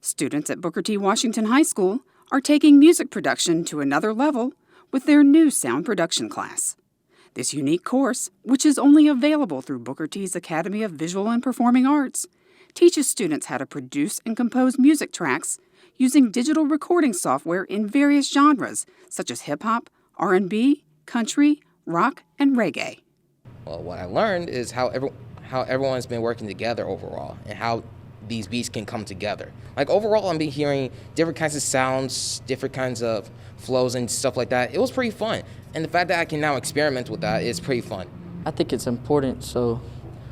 Students at Booker T. Washington High School are taking music production to another level with their new sound production class. This unique course, which is only available through Booker T's Academy of Visual and Performing Arts, teaches students how to produce and compose music tracks using digital recording software in various genres such as hip-hop, R&B, country, rock, and reggae. Well, what I learned is how everyone's been working together overall and how these beats can come together. Like overall, I've been hearing different kinds of sounds, different kinds of flows and stuff like that. It was pretty fun. And the fact that I can now experiment with that is pretty fun. I think it's important so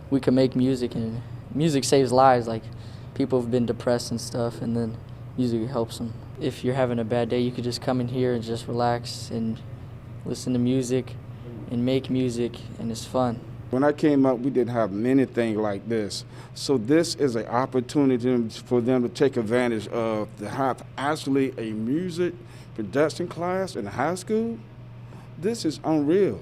we can make music, and music saves lives. Like, people have been depressed and stuff, and then music helps them. If you're having a bad day, you could just come in here and just relax and listen to music and make music, and it's fun. When I came up, we didn't have many things like this. So this is an opportunity for them to take advantage of, to have actually a music production class in high school. This is unreal.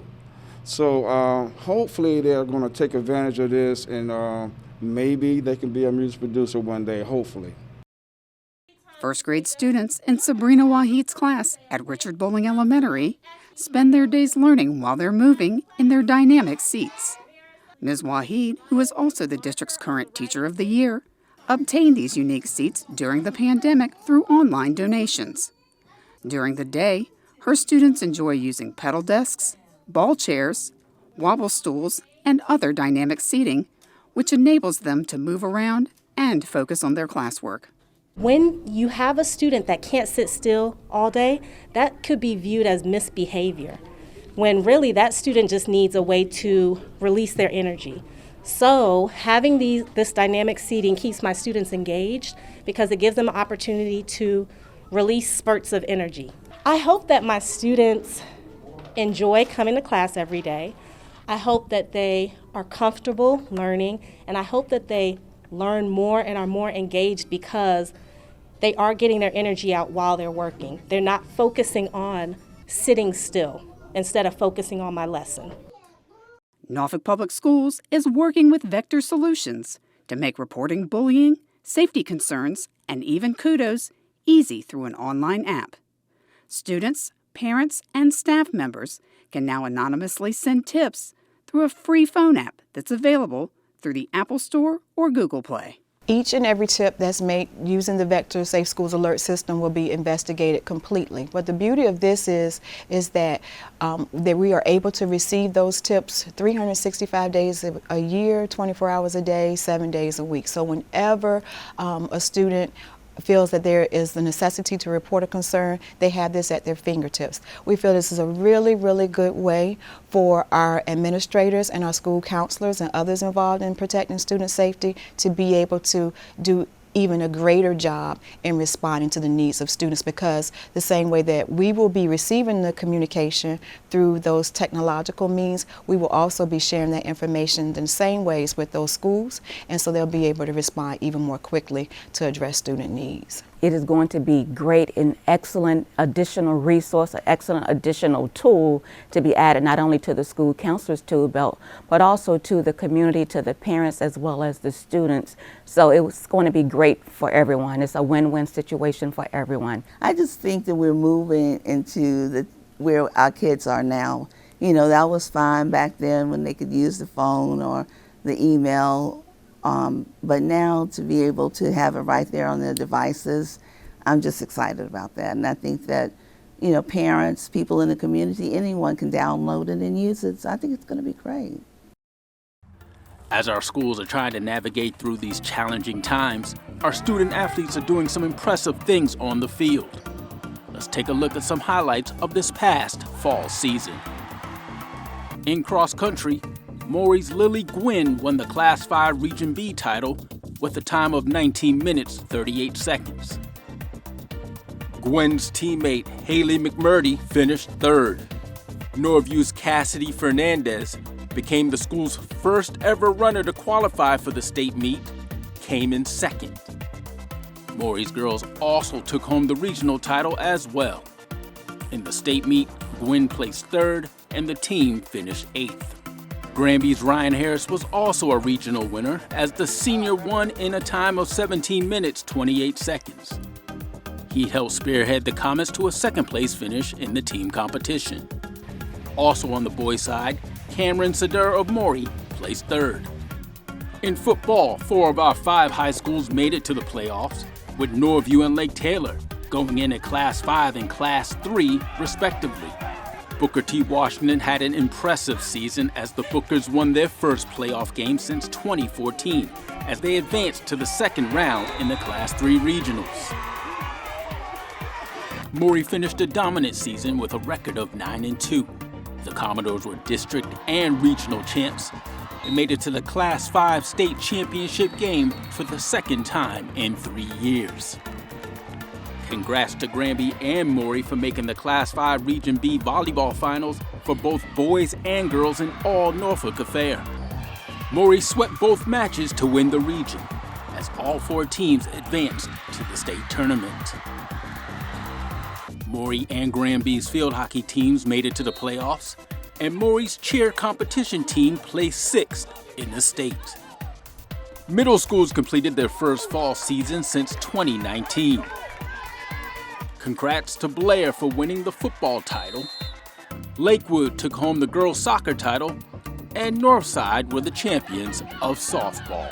So hopefully they're going to take advantage of this, and maybe they can be a music producer one day, hopefully. First grade students in Sabrina Wahid's class at Richard Bowling Elementary spend their days learning while they're moving in their dynamic seats. Ms. Wahid, who is also the district's current Teacher of the Year, obtained these unique seats during the pandemic through online donations. During the day, her students enjoy using pedal desks, ball chairs, wobble stools, and other dynamic seating, which enables them to move around and focus on their classwork. When you have a student that can't sit still all day, that could be viewed as misbehavior, when really that student just needs a way to release their energy. So having this dynamic seating keeps my students engaged because it gives them an opportunity to release spurts of energy. I hope that my students enjoy coming to class every day. I hope that they are comfortable learning, and I hope that they learn more and are more engaged because they are getting their energy out while they're working. They're not focusing on sitting still instead of focusing on my lesson. Norfolk Public Schools is working with Vector Solutions to make reporting bullying, safety concerns, and even kudos easy through an online app. Students, parents, and staff members can now anonymously send tips through a free phone app that's available through the Apple Store or Google Play. Each and every tip that's made using the Vector Safe Schools Alert System will be investigated completely. But the beauty of this is that we are able to receive those tips 365 days a year, 24 hours a day, 7 days a week. So whenever a student feels that there is the necessity to report a concern, they have this at their fingertips. We feel this is a really, really good way for our administrators and our school counselors and others involved in protecting student safety to be able to do even a greater job in responding to the needs of students, because the same way that we will be receiving the communication through those technological means, we will also be sharing that information in the same ways with those schools, and so they'll be able to respond even more quickly to address student needs. It is going to be great, an excellent additional resource, an excellent additional tool to be added not only to the school counselors tool belt, but also to the community, to the parents, as well as the students. So it's going to be great for everyone. It's a win-win situation for everyone. I just think that we're moving into where our kids are now. You know, that was fine back then when they could use the phone or the email. But now to be able to have it right there on their devices, I'm just excited about that. And I think that, you know, parents, people in the community, anyone can download it and use it. So I think it's going to be great. As our schools are trying to navigate through these challenging times, our student athletes are doing some impressive things on the field. Let's take a look at some highlights of this past fall season. In cross country, Maury's Lily Gwynn won the Class 5 Region B title with a time of 19 minutes, 38 seconds. Gwynn's teammate Haley McMurdy finished third. Norview's Cassidy Fernandez became the school's first ever runner to qualify for the state meet, came in second. Maury's girls also took home the regional title as well. In the state meet, Gwynn placed third and the team finished eighth. Granby's Ryan Harris was also a regional winner as the senior won in a time of 17 minutes, 28 seconds. He helped spearhead the Comets to a second-place finish in the team competition. Also on the boys' side, Cameron Sadur of Maury placed third. In football, 4 of our 5 high schools made it to the playoffs, with Norview and Lake Taylor going in at Class 5 and Class 3, respectively. Booker T. Washington had an impressive season as the Bookers won their first playoff game since 2014, as they advanced to the second round in the Class 3 regionals. Maury finished a dominant season with a record of 9-2. The Commodores were district and regional champs and made it to the Class 5 state championship game for the second time in 3 years. Congrats to Granby and Maury for making the Class 5 Region B volleyball finals for both boys and girls in all Norfolk affair. Maury swept both matches to win the region, as all 4 teams advanced to the state tournament. Maury and Granby's field hockey teams made it to the playoffs, and Maury's cheer competition team placed 6th in the state. Middle schools completed their first fall season since 2019. Congrats to Blair for winning the football title. Lakewood took home the girls' soccer title, and Northside were the champions of softball.